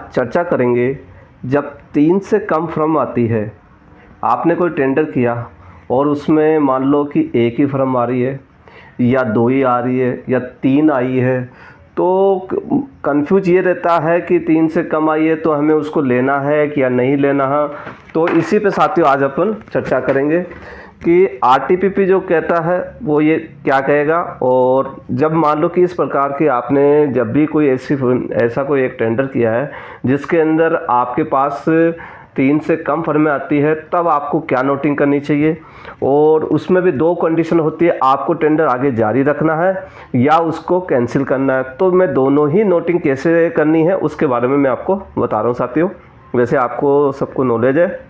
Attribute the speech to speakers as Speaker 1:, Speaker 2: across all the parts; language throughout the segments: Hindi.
Speaker 1: चर्चा करेंगे जब 3 से कम फर्म आती है, आपने कोई टेंडर किया और उसमें मान लो कि एक ही फर्म आ रही है या 2 ही आ रही है या 3 आई है, तो कंफ्यूज ये रहता है कि 3 से कम आई है तो हमें उसको लेना है कि या नहीं लेना है। तो इसी पे साथियों आज अपन चर्चा करेंगे कि आरटीपीपी जो कहता है वो ये क्या कहेगा। और जब मान लो कि इस प्रकार की आपने जब भी कोई ऐसा कोई एक टेंडर किया है जिसके अंदर आपके पास 3 से कम फर्में आती है, तब आपको क्या नोटिंग करनी चाहिए। और उसमें भी 2 कंडीशन होती है, आपको टेंडर आगे जारी रखना है या उसको कैंसिल करना है। तो मैं दोनों ही नोटिंग कैसे करनी है उसके बारे में मैं आपको बता रहा हूँ साथियों। वैसे आपको सबको नॉलेज है।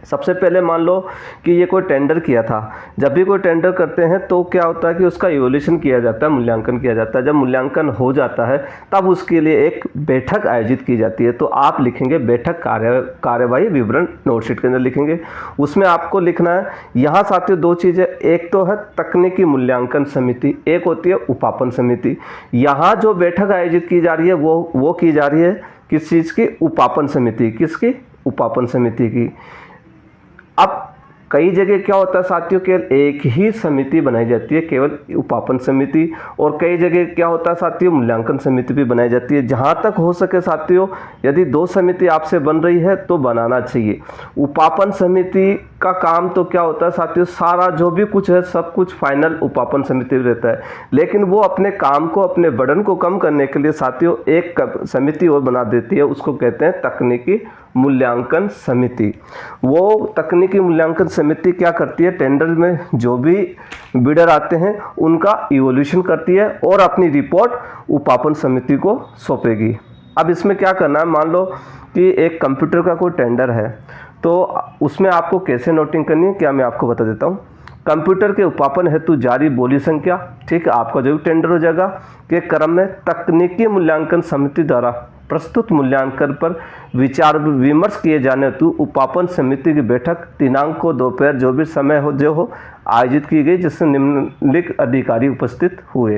Speaker 1: सबसे पहले मान लो कि ये कोई टेंडर किया था। जब भी कोई टेंडर करते हैं तो क्या होता है कि उसका इवोल्यूशन किया जाता है, मूल्यांकन किया जाता है। जब मूल्यांकन हो जाता है तब उसके लिए एक बैठक आयोजित की जाती है। तो आप लिखेंगे बैठक कार्यवाही विवरण नोटशीट के अंदर लिखेंगे। उसमें आपको लिखना है यहाँ साथियों 2 चीज़ें, एक तो है तकनीकी मूल्यांकन समिति, एक होती है उपापन समिति। यहाँ जो बैठक आयोजित की जा रही है वो की जा रही है किस चीज़ की? उपापन समिति। किसकी? उपापन समिति की। अब कई जगह क्या होता है साथियों, केवल एक ही समिति बनाई जाती है, केवल उपापन समिति। और कई जगह क्या होता है साथियों, मूल्यांकन समिति भी बनाई जाती है। जहाँ तक हो सके साथियों, यदि 2 समिति आपसे बन रही है तो बनाना चाहिए। उपापन समिति का काम तो क्या होता है साथियों, सारा जो भी कुछ है सब कुछ फाइनल उपापन समिति में रहता है। लेकिन वो अपने काम को, अपने बर्डन को कम करने के लिए साथियों एक समिति और बना देती है, उसको कहते हैं तकनीकी मूल्यांकन समिति। वो तकनीकी मूल्यांकन समिति क्या करती है, टेंडर में जो भी बिडर आते हैं उनका इवोल्यूशन करती है और अपनी रिपोर्ट उपापन समिति को सौंपेगी। अब इसमें क्या करना है, मान लो कि एक कंप्यूटर का कोई टेंडर है तो उसमें आपको कैसे नोटिंग करनी है, क्या मैं आपको बता देता हूँ। कंप्यूटर के उपापन हेतु जारी बोली संख्या, ठीक है, आपका जो टेंडर हो जाएगा के क्रम में तकनीकी मूल्यांकन समिति द्वारा प्रस्तुत मूल्यांकन पर विचार विमर्श किए जाने हेतु उपापन समिति की बैठक दिनांक को दोपहर जो भी समय हो आयोजित की गई, जिसमें निम्नलिखित अधिकारी उपस्थित हुए।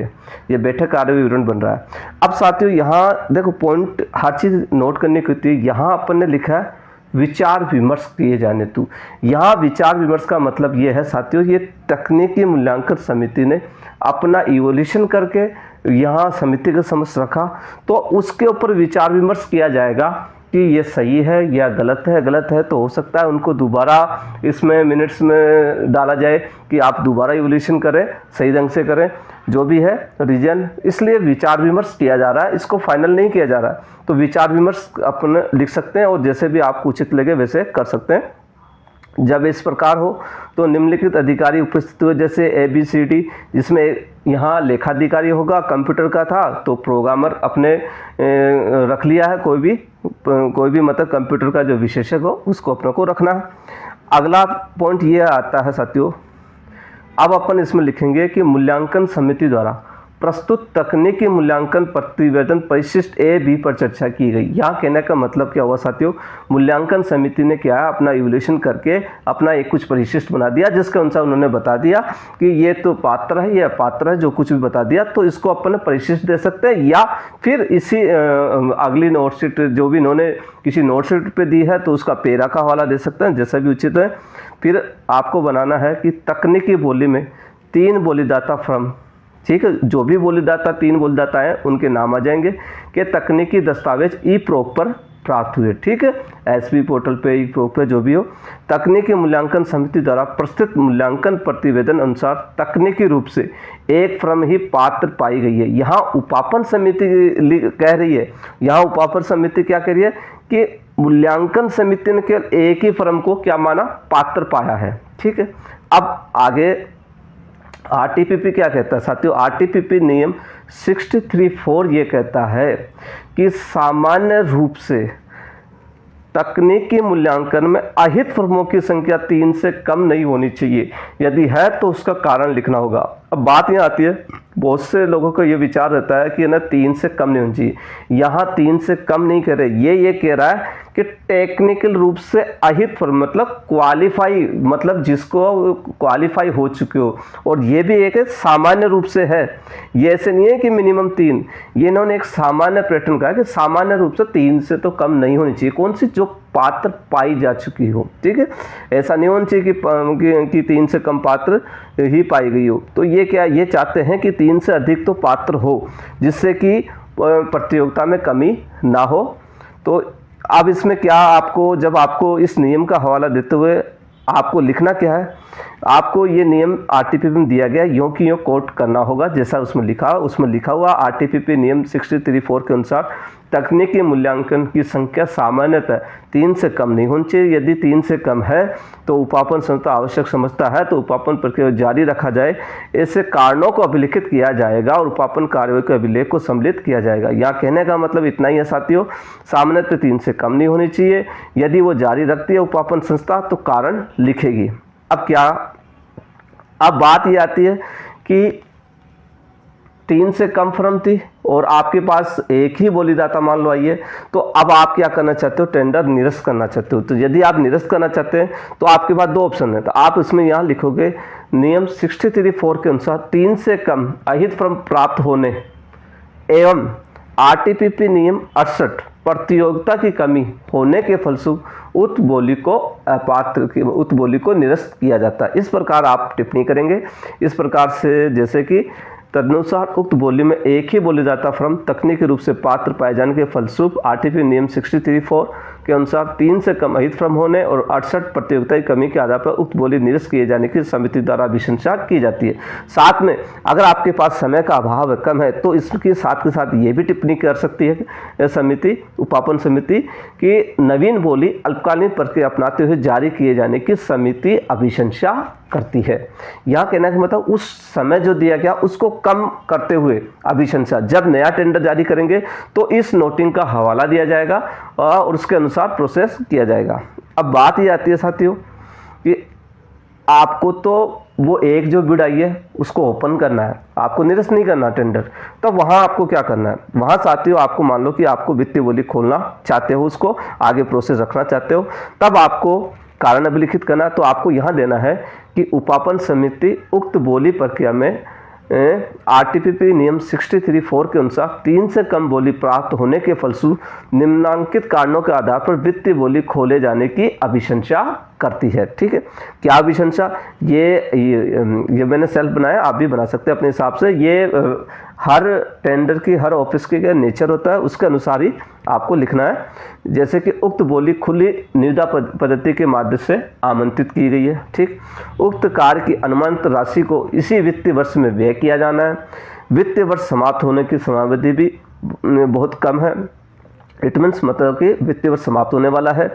Speaker 1: ये बैठक कार्य विवरण बन रहा है। अब साथियों यहाँ देखो पॉइंट हर चीज़ नोट करने की होती है। यहाँ अपन ने लिखा है विचार विमर्श किए जाने हेतु। यहाँ विचार विमर्श का मतलब ये है साथियों, ये तकनीकी मूल्यांकन समिति ने अपना इवोल्यूशन करके यहाँ समिति के समक्ष रखा, तो उसके ऊपर विचार विमर्श किया जाएगा कि ये सही है या गलत है। गलत है तो हो सकता है उनको दोबारा इसमें मिनट्स में डाला जाए कि आप दोबारा इवोल्यूशन करें, सही ढंग से करें, जो भी है रीजन। इसलिए विचार विमर्श किया जा रहा है, इसको फाइनल नहीं किया जा रहा है। तो विचार विमर्श अपन लिख सकते हैं और जैसे भी आपको उचित लगे वैसे कर सकते हैं। जब इस प्रकार हो तो निम्नलिखित अधिकारी उपस्थित हुए, जैसे ABCD, जिसमें यहाँ लेखाधिकारी होगा, कंप्यूटर का था तो प्रोग्रामर अपने रख लिया है, कोई भी मतलब कंप्यूटर का जो विशेषज्ञ हो उसको अपने को रखना है। अगला पॉइंट ये आता है साथियों, अब अपन इसमें लिखेंगे कि मूल्यांकन समिति द्वारा प्रस्तुत तकनीकी मूल्यांकन प्रतिवेदन परिशिष्ट A, B पर चर्चा की गई। यहाँ कहने का मतलब क्या हुआ साथियों, मूल्यांकन समिति ने क्या है, अपना इवोल्यूशन करके अपना एक कुछ परिशिष्ट बना दिया, जिसके अनुसार उन्होंने बता दिया कि ये तो पात्र है, ये अपात्र है, जो कुछ भी बता दिया तो इसको अपन परिशिष्ट दे सकते हैं। या फिर इसी अगली नोटशीट जो भी इन्होंने किसी नोटशीट पे दी है तो उसका पेरा का हवाला दे सकते हैं, जैसा भी उचित है। फिर आपको बनाना है कि तकनीकी बोली में 3 बोलीदाता फर्म, ठीक है, जो भी बोलीदाता 3 बोलीदाता हैं उनके नाम आ जाएंगे कि तकनीकी दस्तावेज ई-प्रोक पर प्राप्त हुए, ठीक है, एसपी पोर्टल पे, ई-प्रोक पे, जो भी हो। तकनीकी मूल्यांकन समिति द्वारा प्रस्तुत मूल्यांकन प्रतिवेदन अनुसार तकनीकी रूप से एक फर्म ही पात्र पाई गई है। यहाँ उपापन समिति कह रही है, यहाँ उपापन समिति क्या कह रही है कि मूल्यांकन समिति ने केवल एक ही फर्म को क्या माना, पात्र पाया है, ठीक है। अब आगे आरटीपीपी क्या कहता है साथियों, आरटीपीपी नियम 63(4) ये कहता है कि सामान्य रूप से तकनीकी मूल्यांकन में अहित फर्मों की संख्या 3 से कम नहीं होनी चाहिए। यदि है तो उसका कारण लिखना होगा। अब बात यहाँ आती है, बहुत से लोगों को ये विचार रहता है कि ना 3 से कम नहीं होनी चाहिए। यहाँ 3 से कम नहीं कह रहे, ये कह रहा है कि टेक्निकल रूप से अहित मतलब क्वालिफाई, मतलब जिसको क्वालिफाई हो चुके हो। और ये भी एक सामान्य रूप से है, ये ऐसे नहीं है कि मिनिमम 3, ये इन्होंने एक सामान्य पैटर्न कहा कि सामान्य रूप से 3 से तो कम नहीं होनी चाहिए। कौन सी? जो पात्र पाई जा चुकी हो, ठीक है। ऐसा नहीं होना चाहिए कि 3 से कम पात्र ही पाई गई हो। तो ये क्या, ये चाहते हैं कि 3 से अधिक तो पात्र हो, जिससे कि प्रतियोगिता में कमी ना हो। तो अब इसमें क्या, आपको जब आपको इस नियम का हवाला देते हुए आपको लिखना क्या है, आपको ये नियम आरटीपीपी में दिया गया, यों की यों कोट करना होगा जैसा उसमें लिखा हुआ आरटीपीपी नियम 63(4) के अनुसार तकनीकी मूल्यांकन की संख्या सामान्यतः 3 से कम नहीं होनी चाहिए। यदि 3 से कम है तो उपापन संस्था आवश्यक समझता है तो उपापन प्रक्रिया जारी रखा जाए। ऐसे कारणों को अभिलिखित किया जाएगा और उपापन कार्यवाही के अभिलेख को सम्मिलित किया जाएगा। यहाँ कहने का मतलब इतना ही है साथियों, सामान्यतः 3 से कम नहीं होनी चाहिए। यदि वो जारी रखती है उपापन संस्था तो कारण लिखेगी। अब क्या, अब बात ये आती है कि 3 से कम फर्म थी और आपके पास एक ही बोलीदाता मान लो आइए, तो अब आप क्या करना चाहते हो, टेंडर निरस्त करना चाहते हो। तो यदि आप निरस्त करना चाहते हैं तो आपके पास 2 ऑप्शन है। तो आप इसमें यहाँ लिखोगे नियम 63(4) के अनुसार 3 से कम अहित फर्म प्राप्त होने एवं आरटीपीपी नियम 68 प्रतियोगिता की कमी होने के फलस्वरूप उक्त बोली को निरस्त किया जाता है। इस प्रकार आप टिप्पणी करेंगे, इस प्रकार से जैसे कि तदनुसार उक्त बोली में एक ही बोलीदाता फर्म तकनीकी रूप से पात्र पाए जाने के फलस्वरूप आरटीपी नियम 63(4) के अनुसार 3 से कम अहित फर्म होने और 68 प्रतियोगिता की कमी के आधार पर उक्त बोली निरस्त किए जाने की समिति द्वारा अभिशंसा की जाती है। साथ में अगर आपके पास समय का अभाव है, कम है, तो इसके साथ के साथ ये भी टिप्पणी कर सकती है समिति, उपापन समिति, कि नवीन बोली अल्पकालीन प्रक्रिया अपनाते हुए जारी किए जाने की समिति अभिशंसा करती है। यहाँ कहना का मतलब उस समय जो दिया गया उसको कम करते हुए अभिशंसा, जब नया टेंडर जारी करेंगे तो इस नोटिंग का हवाला दिया जाएगा और उसके अनुसार प्रोसेस किया जाएगा। अब बात ये आती है साथियों कि आपको तो वो एक जो बिड आई है उसको ओपन करना है, आपको निरस्त नहीं करना टेंडर। तब वहाँ आपको क्या करना है, वहाँ साथियों आपको मान लो कि आपको वित्तीय बोली खोलना चाहते हो, उसको आगे प्रोसेस रखना चाहते हो, तब आपको कारण अभिलिखित करना है। तो आपको यहाँ देना है कि उपापन समिति उक्त बोली प्रक्रिया में आरटीपीपी नियम 63(4) के अनुसार 3 से कम बोली प्राप्त होने के फलस्वरूप निम्नांकित कारणों के आधार पर वित्तीय बोली खोले जाने की अभिशंसा करती है। ठीक है, क्या अभिशंसा, ये मैंने सेल्फ बनाया, आप भी बना सकते हैं अपने हिसाब से। ये हर टेंडर की, हर ऑफिस के क्या नेचर होता है उसके अनुसार ही आपको लिखना है। जैसे कि उक्त बोली खुली निविदा पद्धति के माध्यम से आमंत्रित की गई है। ठीक, उक्त कार्य की अनुमानित राशि को इसी वित्तीय वर्ष में व्यय किया जाना है। वित्तीय वर्ष समाप्त होने की समयावधि भी बहुत कम है। इट मीन्स मतलब कि वित्तीय वर्ष समाप्त होने वाला है।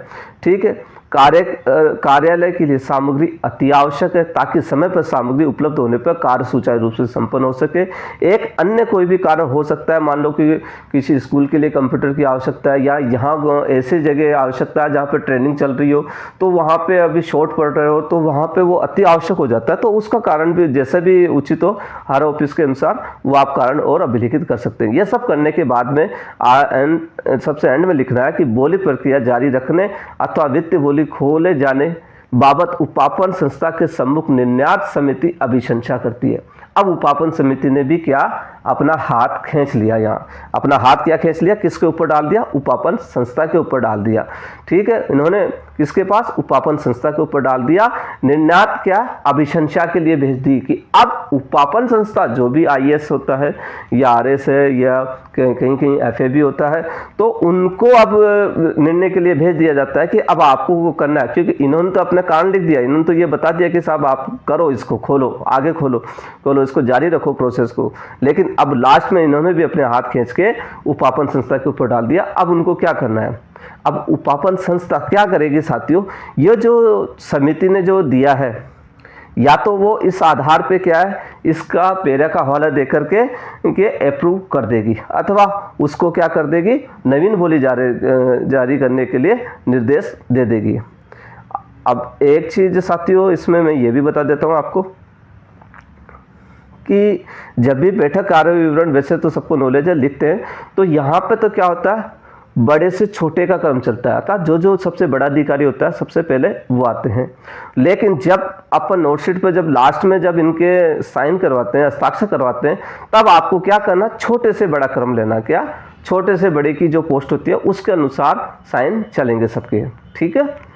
Speaker 1: ठीक है, कार्यालय के लिए सामग्री अति आवश्यक है ताकि समय पर सामग्री उपलब्ध होने पर कार्य सुचारू रूप से संपन्न हो सके। एक अन्य कोई भी कारण हो सकता है, मान लो कि किसी स्कूल के लिए कंप्यूटर की आवश्यकता है, या यहाँ ऐसी जगह आवश्यकता है जहाँ पे ट्रेनिंग चल रही हो, तो वहाँ पे अभी शॉर्ट पड़ रहे हो, तो वहाँ पे वो अति आवश्यक हो जाता है। तो उसका कारण भी जैसे भी उचित हो, हर ऑफिस के अनुसार वो आप कारण और अभिलिखित कर सकते हैं। यह सब करने के बाद में सबसे एंड में लिखना है कि बोली प्रक्रिया जारी रखने अथवा वित्तीय बोली खोले जाने बाबत उपापन संस्था के सम्मुख निर्णयार्थ समिति अभिशंसा करती है। अब उपापन समिति ने भी क्या, अपना हाथ खींच लिया, यहाँ अपना हाथ क्या खींच लिया, किसके ऊपर डाल दिया, उपापन संस्था के ऊपर डाल दिया। ठीक है, इन्होंने किसके पास, उपापन संस्था के ऊपर डाल दिया। निर्णयार्थ क्या, अभिशंसा के लिए भेज दी कि अब उपापन संस्था जो भी IAS होता है या RS है या कहीं कहीं FAB होता है, तो उनको अब निर्णय के लिए भेज दिया जाता है कि अब आपको करना है। क्योंकि इन्होंने तो अपना कारण लिख दिया, इन्होंने तो ये बता दिया कि साहब आप करो, इसको खोलो, आगे खोलो, इसको जारी रखो प्रोसेस को। लेकिन अब लास्ट में इन्होंने भी अपने हाथ खींच के उपापन संस्था के ऊपर डाल दिया। अब उनको क्या करना है, अब उपापन संस्था क्या करेगी साथियों, ये जो समिति ने जो दिया है, या तो वो इस आधार पे क्या है, इसका पेरा का हवाला देकर के अप्रूव कर देगी, अथवा उसको क्या कर देगी, नवीन बोली जारी करने के लिए निर्देश दे देगी। अब एक चीज साथियों इसमें मैं ये भी बता देता हूँ आपको कि जब भी बैठक कार्य विवरण वैसे तो सबको नॉलेज है लिखते हैं, तो यहाँ पे तो क्या होता है बड़े से छोटे का क्रम चलता है, अर्थात जो जो सबसे बड़ा अधिकारी होता है सबसे पहले वो आते हैं। लेकिन जब अपन नोटशीट पर जब लास्ट में जब इनके साइन करवाते हैं, हस्ताक्षर करवाते हैं, तब आपको क्या करना, छोटे से बड़ा क्रम लेना, क्या छोटे से बड़े की जो पोस्ट होती है उसके अनुसार साइन चलेंगे सबके, ठीक है।